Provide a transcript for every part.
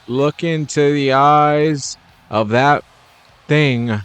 look into the eyes of that thing.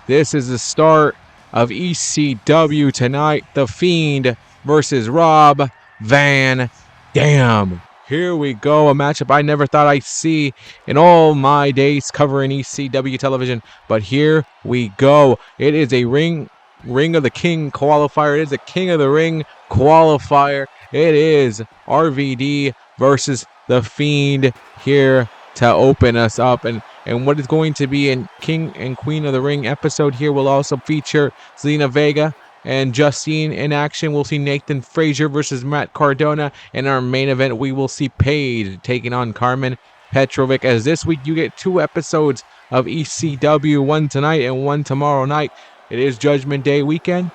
This is the start of ECW tonight. The Fiend versus Rob Van Dam. Here we go, a matchup I never thought I'd see in all my days covering ECW television. But here we go. It is a Ring of the King qualifier. It is a King of the Ring qualifier. It is RVD versus The Fiend here to open us up. And what is going to be in King and Queen of the Ring episode here will also feature Zelina Vega and Justine in action. We'll see Nathan Frazer versus Matt Cardona. In our main event, we will see Paige taking on Karmen Petrovic. As this week, you get 2 episodes of ECW, one tonight and one tomorrow night. It is Judgment Day weekend.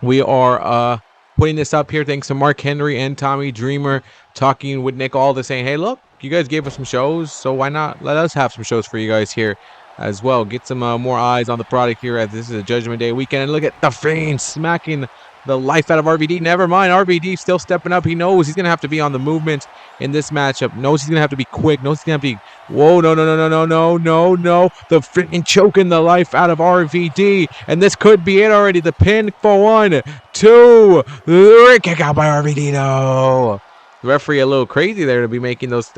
We are putting this up here thanks to Mark Henry and Tommy Dreamer, talking with Nick Aldis, saying, hey, look, you guys gave us some shows, so why not let us have some shows for you guys here as well. Get some more eyes on the product here, as this is a Judgment Day weekend. And look at the Fiend smacking the life out of RVD. Never mind, RVD still stepping up. He knows he's going to have to be on the movement in this matchup. Knows he's going to have to be quick. Knows he's going to have to be... Whoa, no. The freaking choking the life out of RVD. And this could be it already. The pin for 1, 2. Kick out by RVD, no. The referee a little crazy there to be making those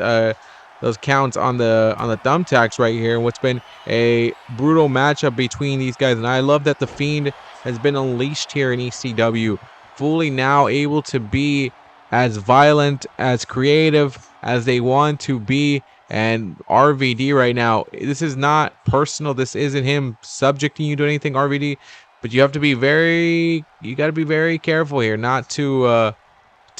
counts on the thumbtacks right here. What's been a brutal matchup between these guys, and I love that the Fiend has been unleashed here in ECW, fully now able to be as violent, as creative as they want to be. And RVD right now, this is not personal. This isn't him subjecting you to anything, RVD, but you have to be you got to be very careful here not to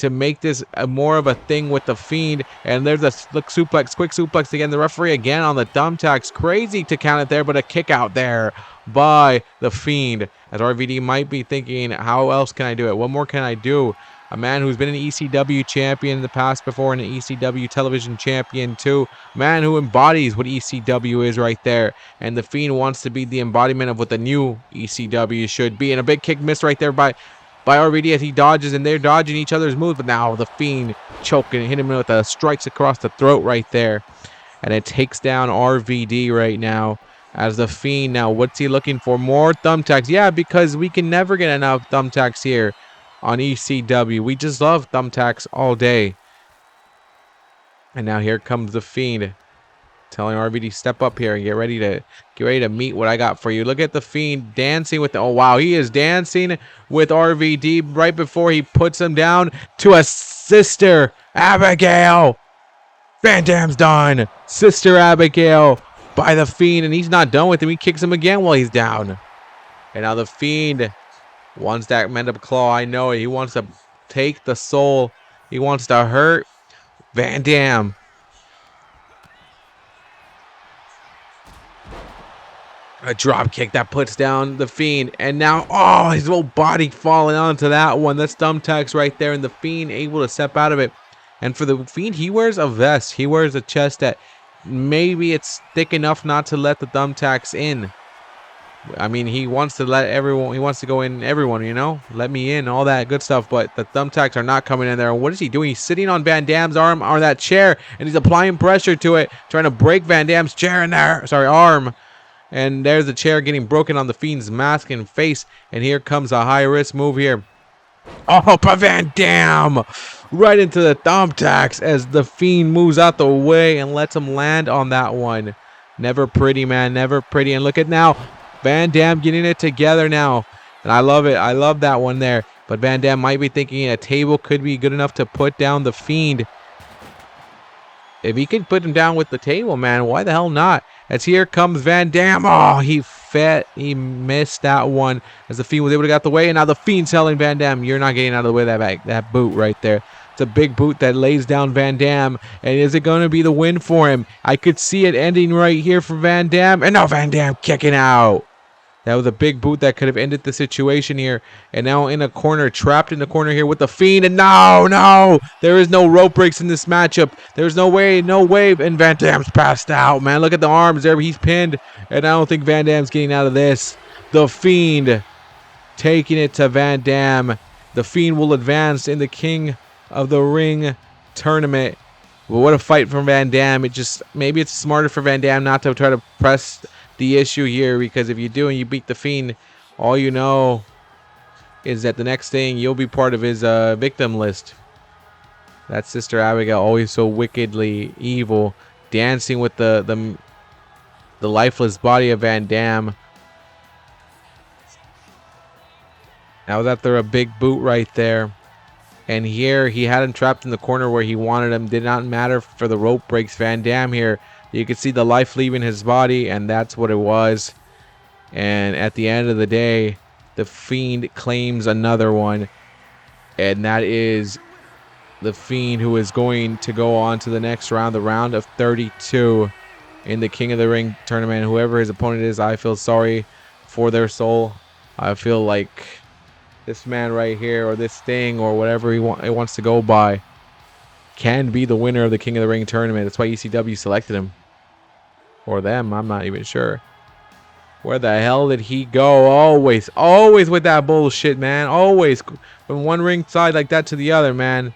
make this more of a thing with the Fiend. And there's a quick suplex again. The referee again on the thumbtacks. Crazy to count it there, but a kick out there by the Fiend, as RVD might be thinking, how else can I do it? What more can I do? A man who's been an ECW champion in the past before, and an ECW television champion too. A man who embodies what ECW is right there. And the Fiend wants to be the embodiment of what the new ECW should be. And a big kick missed right there by RVD as he dodges, and they're dodging each other's moves. But now the Fiend choking, hit him with the strikes across the throat right there. And it takes down RVD right now. As the Fiend now, what's he looking for? More thumbtacks. Yeah, because we can never get enough thumbtacks here on ECW. We just love thumbtacks all day. And now here comes the Fiend, telling RVD, step up here and get ready to meet what I got for you. Look at the Fiend dancing with oh wow, he is dancing with RVD right before he puts him down to a Sister Abigail. Van Dam's done. Sister Abigail by the Fiend, and he's not done with him. He kicks him again while he's down. And now the Fiend wants that man-up claw. I know it. He wants to take the soul. He wants to hurt Van Dam. A drop kick that puts down the Fiend. And now, oh, his whole body falling onto that one. That's thumbtacks right there. And the Fiend able to step out of it. And for the Fiend, he wears a vest. He wears a chest that maybe it's thick enough not to let the thumbtacks in. I mean, he wants to let everyone, he wants to go in everyone, you know, let me in, all that good stuff, but the thumbtacks are not coming in there. And what is he doing? He's sitting on Van Dam's arm, or that chair, and he's applying pressure to it, trying to break Van Dam's chair in there, arm. And there's the chair getting broken on the Fiend's mask and face. And here comes a high-risk move here. Oh, but Van Dam right into the thumbtacks as the Fiend moves out the way and lets him land on that one. Never pretty, man, never pretty. And look at now, Van Dam getting it together now. And I love it. I love that one there. But Van Dam might be thinking a table could be good enough to put down the Fiend. If he could put him down with the table, man, why the hell not? As here comes Van Dam. Oh, he missed that one as the Fiend was able to get out the way. And now the Fiend's telling Van Dam, you're not getting out of the way of that boot right there. It's a big boot that lays down Van Dam. And is it going to be the win for him? I could see it ending right here for Van Dam. And now Van Dam kicking out. That was a big boot that could have ended the situation here. And now in a corner, trapped in the corner here with the Fiend. And no, there is no rope breaks in this matchup. There's no way, and Van Dam's passed out, man. Look at the arms there. He's pinned, and I don't think Van Dam's getting out of this. The Fiend taking it to Van Dam. The Fiend will advance in the King of the Ring tournament. But what a fight from Van Dam. Maybe it's smarter for Van Dam not to try to press the issue here, because if you do and you beat the Fiend, all you know is that the next thing you'll be part of his victim list. That Sister Abigail, always so wickedly evil, dancing with the lifeless body of Van Dam. That was after a big boot right there. And here he had him trapped in the corner where he wanted him. Did not matter for the rope breaks. Van Dam here, you could see the life leaving his body, and that's what it was. And at the end of the day, the Fiend claims another one, and that is the Fiend, who is going to go on to the next round, the round of 32 in the King of the Ring tournament. Whoever his opponent is, I feel sorry for their soul. I feel like this man right here, or this thing, or whatever it wants to go by, can be the winner of the King of the Ring tournament. That's why ECW selected him. Or them, I'm not even sure. Where the hell did he go? Always with that bullshit, man. Always. From one ring side like that to the other, man.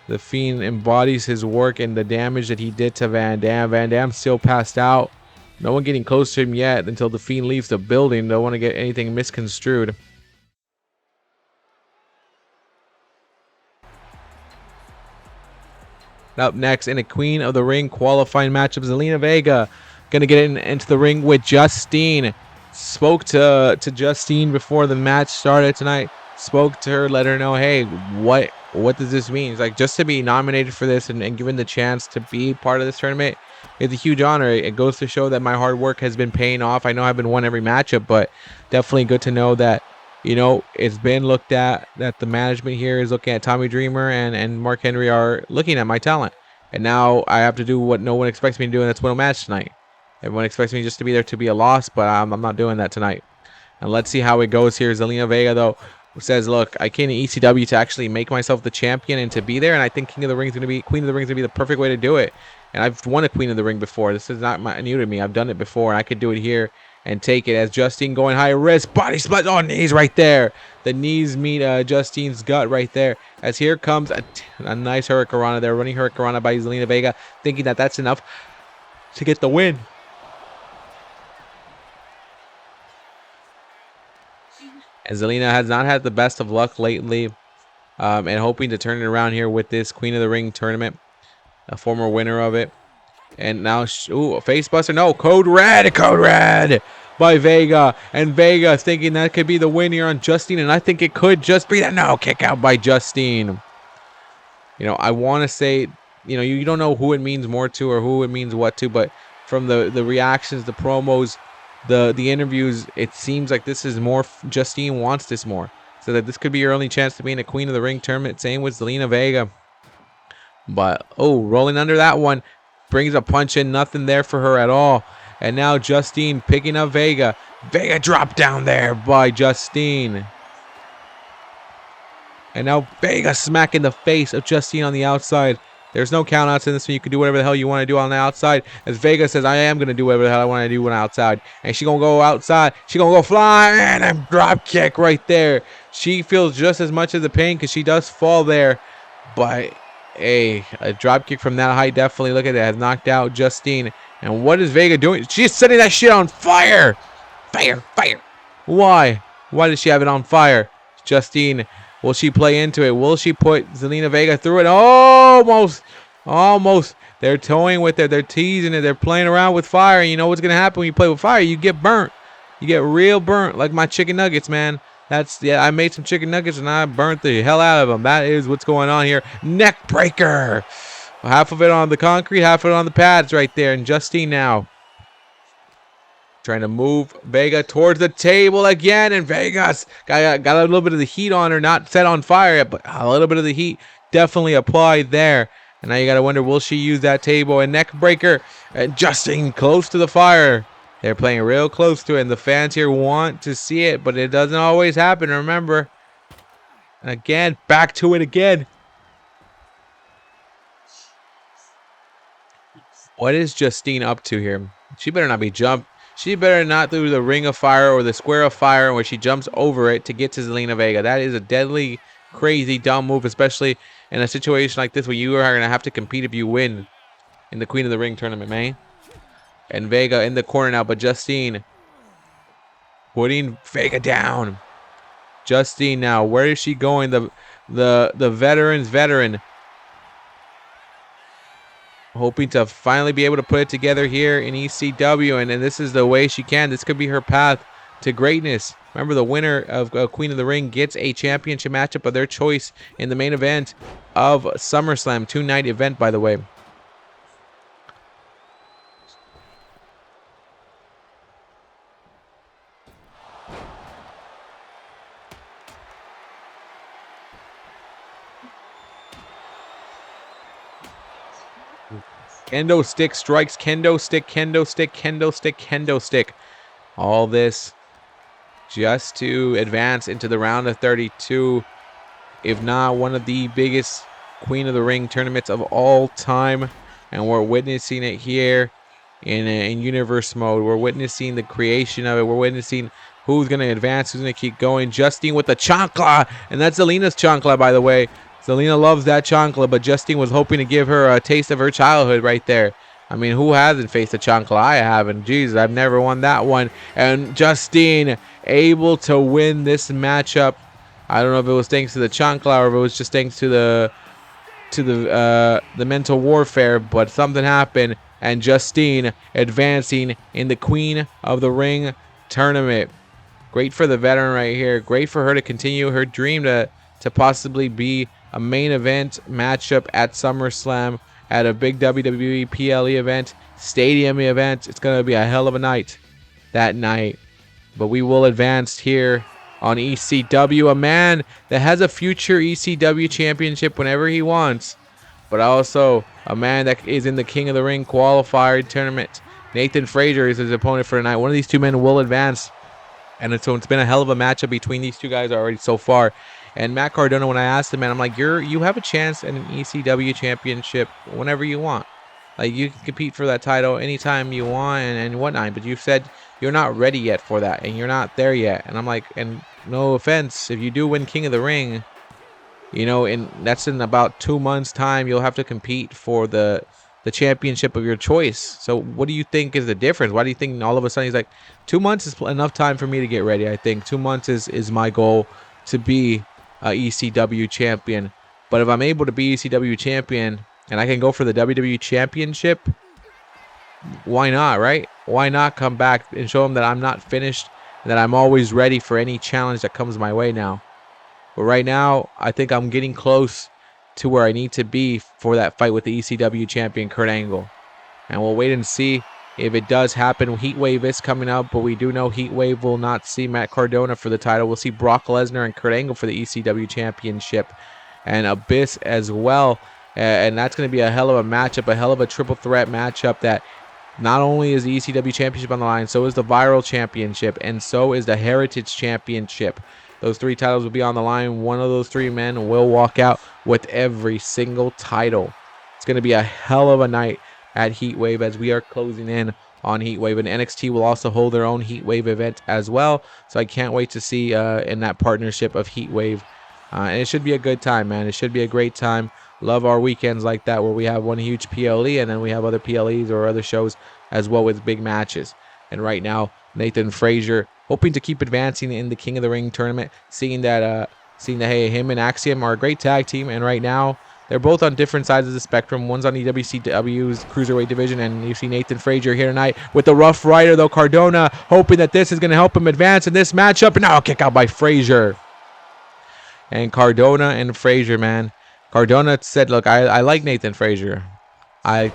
The Fiend embodies his work and the damage that he did to Van Dam. Van Dam still passed out. No one getting close to him yet until the Fiend leaves the building. Don't want to get anything misconstrued. Up next, in a Queen of the Ring qualifying matchup, Zelina Vega gonna get into the ring with Justine. Spoke to Justine before the match started tonight. Spoke to her, let her know, hey, what does this mean? It's like, just to be nominated for this and given the chance to be part of this tournament is a huge honor. It goes to show that my hard work has been paying off. I know I haven't won every matchup, but definitely good to know that, you know, it's been looked at, that the management here is looking at Tommy Dreamer and Mark Henry are looking at my talent. And now I have to do what no one expects me to do, and that's win a match tonight. Everyone expects me just to be there to be a loss, but I'm not doing that tonight. And let's see how it goes here. Zelina Vega, though, says, look, I came to ECW to actually make myself the champion and to be there, and I think Queen of the Ring is going to be the perfect way to do it. And I've won a Queen of the Ring before. This is not new to me. I've done it before, and I could do it here and take it. As Justine going high risk, body split on knees right there. The knees meet Justine's gut right there. As here comes a nice Hurricanrana there, running Hurricanrana by Zelina Vega, thinking that that's enough to get the win. And Zelina has not had the best of luck lately, and hoping to turn it around here with this Queen of the Ring tournament, a former winner of it. And now, ooh, a face buster. No, code red by Vega. And Vega thinking that could be the win here on Justine, and I think it could just be that. No, kick out by Justine. You know, I want to say, you know, you don't know who it means more to or who it means what to, but from the reactions, the promos, the interviews, it seems like this is more, Justine wants this more. So that this could be your only chance to be in a Queen of the Ring tournament. Same with Zelina Vega. But, oh, rolling under that one. Brings a punch in. Nothing there for her at all. And now Justine picking up Vega. Vega dropped down there by Justine. And now Vega smacking the face of Justine on the outside. There's no countouts in this one. You can do whatever the hell you want to do on the outside. As Vega says, I am going to do whatever the hell I want to do on the outside. And she's going to go outside. She's going to go flying. And a drop kick right there. She feels just as much of the pain because she does fall there. But a drop kick from that height, definitely, look at that, has knocked out Justine. And what is Vega doing? She's setting that shit on fire. Fire. Why does she have it on fire? Justine, will she play into it? Will she put Zelina Vega through it? Almost. They're toying with it. They're teasing it. They're playing around with fire. And you know what's going to happen when you play with fire? You get burnt. You get real burnt, like my chicken nuggets, man. I made some chicken nuggets and I burnt the hell out of them. That is what's going on here. Neck breaker. Half of it on the concrete, half of it on the pads right there. And Justine now trying to move Vega towards the table again. And Vega's got a little bit of the heat on her. Not set on fire yet, but a little bit of the heat definitely applied there. And now you got to wonder, will she use that table? And neck breaker. And Justine close to the fire. They're playing real close to it, and the fans here want to see it, but it doesn't always happen, remember. And again, back to it again. What is Justine up to here? She better not be jumped. She better not do the ring of fire or the square of fire where she jumps over it to get to Zelina Vega. That is a deadly crazy dumb move, especially in a situation like this where you are going to have to compete if you win in the Queen of the Ring tournament, man. And Vega in the corner now, but Justine putting Vega down. Justine now, where is she going? The veteran's veteran. Hoping to finally be able to put it together here in ECW, and this is the way she can. This could be her path to greatness. Remember, the winner of Queen of the Ring gets a championship matchup of their choice in the main event of SummerSlam, 2-night event, by the way. Kendo stick strikes, kendo stick, kendo stick, kendo stick, kendo stick. All this just to advance into the round of 32. If not one of the biggest Queen of the Ring tournaments of all time. And we're witnessing it here in universe mode. We're witnessing the creation of it. We're witnessing who's going to advance, who's going to keep going. Justine with the chancla. And that's Zelina's chancla, by the way. Zelina loves that chancla, but Justine was hoping to give her a taste of her childhood right there. I mean, who hasn't faced a chancla? I haven't. Jesus, I've never won that one. And Justine able to win this matchup. I don't know if it was thanks to the chancla or if it was just thanks to the mental warfare, but something happened, and Justine advancing in the Queen of the Ring tournament. Great for the veteran right here. Great for her to continue her dream to possibly be a main event matchup at SummerSlam, at a big WWE PLE event, stadium event. It's going to be a hell of a night that night. But we will advance here on ECW, a man that has a future ECW championship whenever he wants, but also a man that is in the King of the Ring qualifier tournament. Nathan Frazer is his opponent for tonight. One of these two men will advance, and so it's been a hell of a matchup between these two guys already so far. And Matt Cardona, when I asked him, man, I'm like, you have a chance at an ECW championship whenever you want. Like, you can compete for that title anytime you want and whatnot, but you said you're not ready yet for that, and you're not there yet. And I'm like, and no offense, if you do win King of the Ring, you know, and that's in about 2 months' time, you'll have to compete for the championship of your choice. So what do you think is the difference? Why do you think all of a sudden he's like, 2 months is enough time for me to get ready? I think 2 months is my goal to be a ECW champion. But if I'm able to be ECW champion and I can go for the WWE championship, why not, right? Why not come back and show them that I'm not finished, and that I'm always ready for any challenge that comes my way now. But right now, I think I'm getting close to where I need to be for that fight with the ECW champion, Kurt Angle. And we'll wait and see if it does happen. Heatwave is coming up, but we do know Heatwave will not see Matt Cardona for the title. We'll see Brock Lesnar and Kurt Angle for the ECW championship, and Abyss as well. And that's going to be a hell of a matchup, a hell of a triple threat matchup that not only is the ECW championship on the line, so is the Viral championship, and so is the Heritage championship. Those three titles will be on the line. One of those three men will walk out with every single title. It's going to be a hell of a night at Heatwave as we are closing in on Heatwave. And NXT will also hold their own Heatwave event as well. So I can't wait to see in that partnership of Heatwave. And it should be a good time, man. It should be a great time. Love our weekends like that where we have one huge PLE and then we have other PLEs or other shows as well with big matches. And right now, Nathan Frazer hoping to keep advancing in the King of the Ring tournament, seeing that hey, him and Axiom are a great tag team, and right now they're both on different sides of the spectrum. One's on the WCW's Cruiserweight division, and you see Nathan Frazer here tonight with the Rough Rider, though. Cardona hoping that this is going to help him advance in this matchup, and now kick out by Frazer. And Cardona and Frazer, man. Cardona said, look, I like Nathan Frazer. I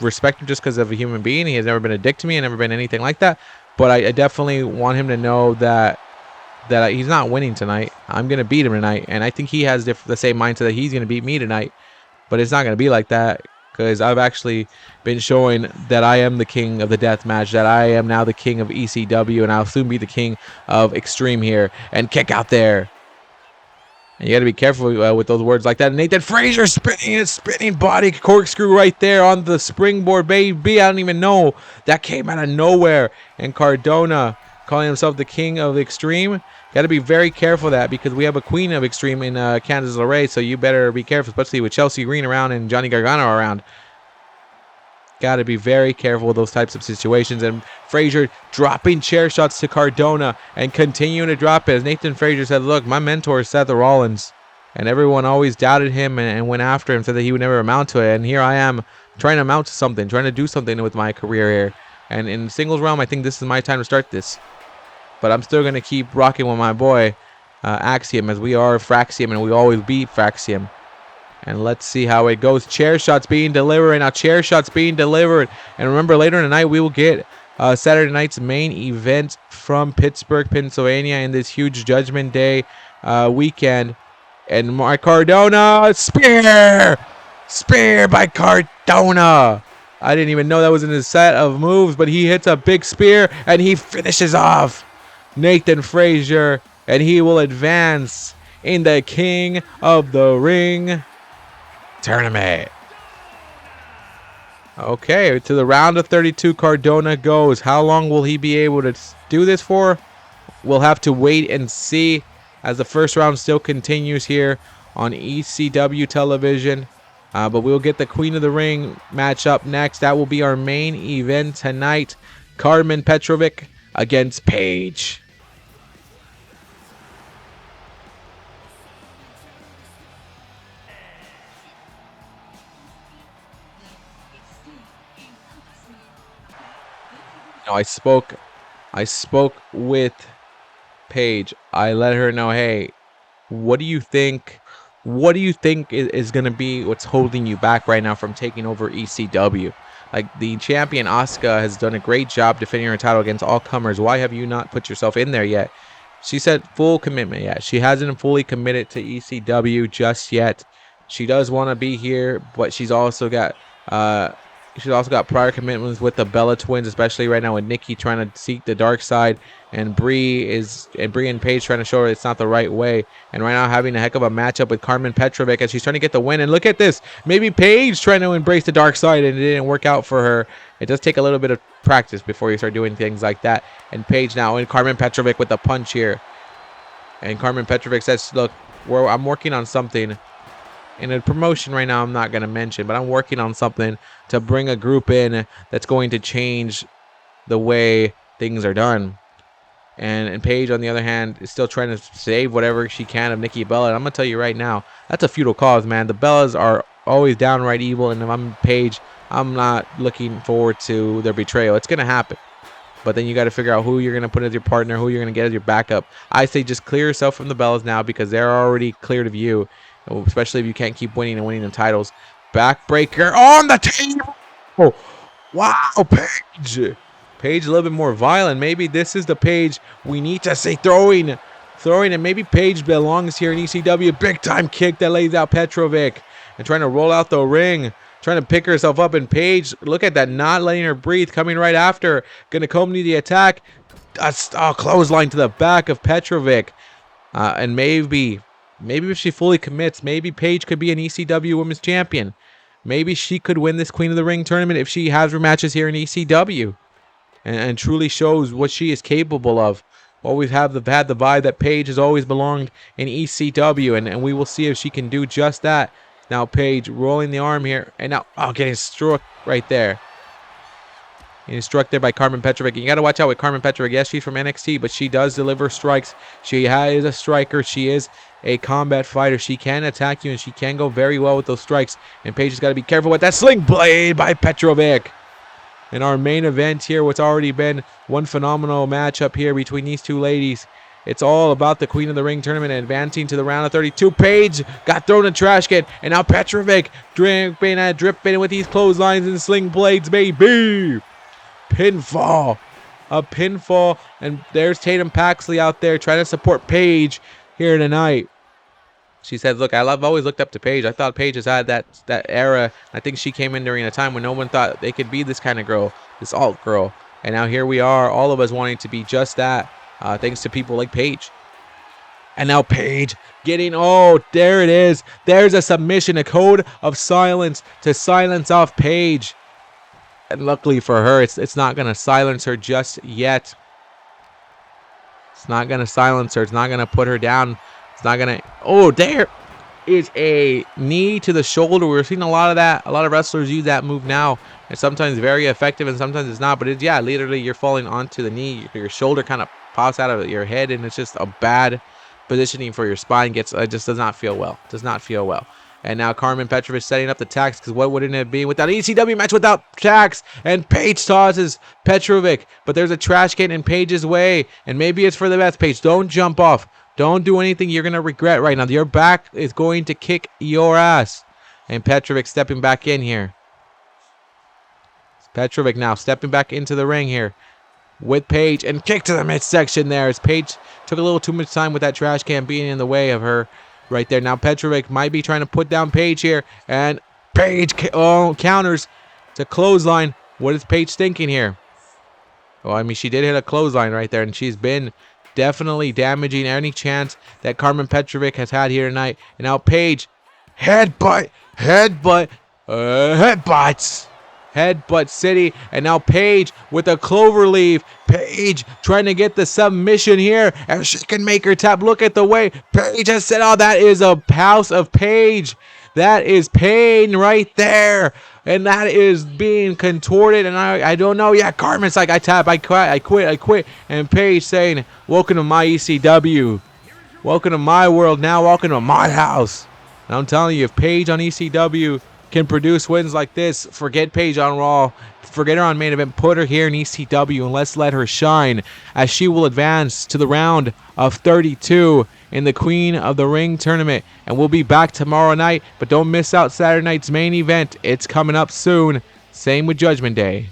respect him just because of a human being. He has never been a dick to me and never been anything like that. But I definitely want him to know that he's not winning tonight. I'm going to beat him tonight. And I think he has the same mindset that he's going to beat me tonight. But it's not going to be like that, because I've actually been showing that I am the king of the death match, that I am now the king of ECW, and I'll soon be the king of Extreme here. And kick out there. And you got to be careful with those words like that. And Nathan Frazer spinning body corkscrew right there on the springboard, baby. I don't even know. That came out of nowhere. And Cardona calling himself the king of extreme. Got to be very careful of that, because we have a queen of extreme in Candice LeRae, so you better be careful, especially with Chelsea Green around and Johnny Gargano around. Got to be very careful with those types of situations. And Frazer dropping chair shots to Cardona and continuing to drop it. As Nathan Frazer said, look, my mentor is Seth Rollins, and everyone always doubted him and went after him, said that he would never amount to it. And here I am trying to amount to something, trying to do something with my career here. And in the singles realm, I think this is my time to start this. But I'm still going to keep rocking with my boy Axiom, as we are Fraxium, and we always beat Fraxium. And let's see how it goes. Chair shots being delivered. Now chair shots being delivered. And remember, later in the night, we will get Saturday night's main event from Pittsburgh, Pennsylvania, in this huge Judgment Day weekend. And Matt Cardona, spear by Cardona. I didn't even know that was in his set of moves, but he hits a big spear and he finishes off Nathan Frazer, and he will advance in the King of the Ring tournament. Okay, to the round of 32 Cardona goes. How long will he be able to do this for? We'll have to wait and see, as the first round still continues here on ECW television. But we'll get the Queen of the Ring match up next. That will be our main event tonight. Karmen Petrovic against Paige. Now, I spoke with Paige. I let her know, hey, what do you think? What do you think is going to be what's holding you back right now from taking over ECW? Like, the champion Asuka has done a great job defending her title against all comers. Why have you not put yourself in there yet? She said full commitment yet. She hasn't fully committed to ECW just yet. She does want to be here, but she's also got prior commitments with the Bella Twins, especially right now with Nikki trying to seek the dark side, and Brie and Paige trying to show her it's not the right way. And right now having a heck of a matchup with Karmen Petrovic, as she's trying to get the win. And look at this, maybe Paige trying to embrace the dark side, and it didn't work out for her. It does take a little bit of practice before you start doing things like that. And Paige now and Karmen Petrovic with the punch here. And Karmen Petrovic says, look, I'm working on something. In a promotion right now I'm not going to mention, but I'm working on something to bring a group in that's going to change the way things are done. And Paige, on the other hand, is still trying to save whatever she can of Nikki Bella. And I'm going to tell you right now, that's a feudal cause, man. The Bellas are always downright evil, and if I'm Paige, I'm not looking forward to their betrayal. It's going to happen. But then you got to figure out who you're going to put as your partner, who you're going to get as your backup. I say just clear yourself from the Bellas now, because they're already cleared of you, especially if you can't keep winning and winning them titles. Backbreaker on the table. Oh, wow, Paige. Paige a little bit more violent. Maybe this is the Paige we need to see throwing, and maybe Paige belongs here in ECW. Big time kick that lays out Petrovic, and trying to roll out the ring, trying to pick herself up. And Paige, look at that, not letting her breathe, coming right after, gonna accompany the attack. Clothesline to the back of Petrovic, and maybe if she fully commits, maybe Paige could be an ECW Women's Champion. Maybe she could win this Queen of the Ring tournament if she has rematches here in ECW. And truly shows what she is capable of. Always had the vibe that Paige has always belonged in ECW, and we will see if she can do just that. Now Paige rolling the arm here, and now getting struck right there. Getting struck there by Karmen Petrovic. You got to watch out with Karmen Petrovic. Yes, she's from NXT, but she does deliver strikes. She is a striker. She is a combat fighter. She can attack you, and she can go very well with those strikes. And Paige has got to be careful with that sling blade by Petrovic. In our main event here, what's already been one phenomenal matchup here between these two ladies. It's all about the Queen of the Ring tournament and advancing to the round of 32. Paige got thrown in a trash can, and now Petrovic dripping with these clotheslines and sling blades, baby. Pinfall. A pinfall, and there's Tatum Paxley out there trying to support Paige here tonight. She said, look, I've always looked up to Paige. I thought Paige has had that era. I think she came in during a time when no one thought they could be this kind of girl, this alt girl. And now here we are, all of us wanting to be just that, thanks to people like Paige. And now Paige getting, there it is. There's a submission, a code of silence to silence off Paige. And luckily for her, it's not going to silence her just yet. It's not going to silence her. It's not going to put her down. It's not going to... Oh, there is a knee to the shoulder. We're seeing a lot of that. A lot of wrestlers use that move now. It's sometimes very effective and sometimes it's not. But it's, yeah, literally you're falling onto the knee. Your shoulder kind of pops out of your head, and it's just a bad positioning for your spine. It just does not feel well. Does not feel well. And now Karmen Petrovic setting up the tax, because what wouldn't it be without an ECW match without tax? And Paige tosses Petrovic, but there's a trash can in Paige's way, and maybe it's for the best. Paige, don't jump off. Don't do anything you're going to regret right now. Your back is going to kick your ass. And Petrovic stepping back in here. Petrovic now stepping back into the ring here with Paige, and kick to the midsection there as Paige took a little too much time with that trash can being in the way of her right there. Now Petrovic might be trying to put down Paige here, and Paige counters to clothesline. What is Paige thinking here? Well, I mean, she did hit a clothesline right there, and she's been definitely damaging any chance that Karmen Petrovic has had here tonight. And now Paige, headbutt City, and now Paige with a cloverleaf. Paige trying to get the submission here, and she can make her tap. Look at the way Paige has said, oh, that is a house of Paige. That is pain right there, and that is being contorted, and I don't know. Yeah, Carmen's like, I tap, I quit, and Paige saying, welcome to my ECW. Welcome to my world now. Welcome to my house. And I'm telling you, if Paige on ECW can produce wins like this, forget Paige on Raw, forget her on main event, put her here in ECW, and let's let her shine, as she will advance to the round of 32 in the Queen of the Ring tournament. And we'll be back tomorrow night, but don't miss out Saturday night's main event. It's coming up soon. Same with Judgment Day.